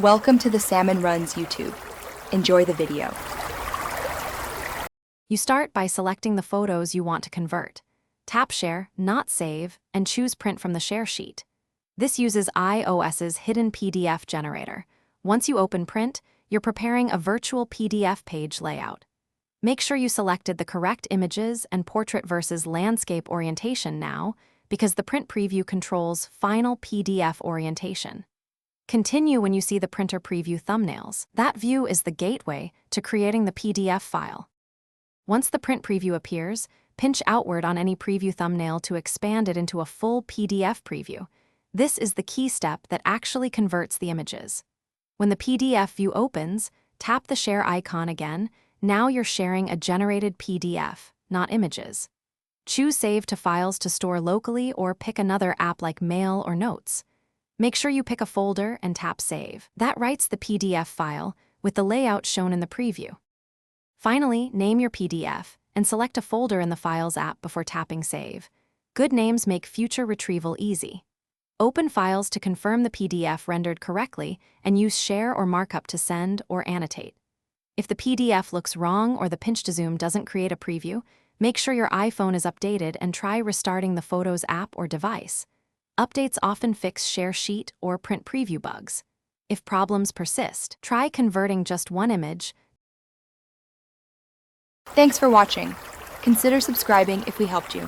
Welcome to the Salmon Runs YouTube. Enjoy the video. You start by selecting the photos you want to convert. Tap Share, not Save, and choose Print from the share sheet. This uses iOS's hidden PDF generator. Once you open Print, you're preparing a virtual PDF page layout. Make sure you selected the correct images and portrait versus landscape orientation now, because the print preview controls final PDF orientation. Continue when you see the printer preview thumbnails. That view is the gateway to creating the PDF file. Once the print preview appears, pinch outward on any preview thumbnail to expand it into a full PDF preview. This is the key step that actually converts the images. When the PDF view opens, tap the share icon again. Now you're sharing a generated PDF, not images. Choose Save to Files to store locally or pick another app like Mail or Notes. Make sure you pick a folder and tap Save. That writes the PDF file with the layout shown in the preview. Finally, name your PDF and select a folder in the Files app before tapping Save. Good names make future retrieval easy. Open Files to confirm the PDF rendered correctly and use Share or Markup to send or annotate. If the PDF looks wrong or the pinch to zoom doesn't create a preview, make sure your iPhone is updated and try restarting the Photos app or device. Updates often fix share sheet or print preview bugs. If problems persist, try converting just one image. Thanks for watching. Consider subscribing if we helped you.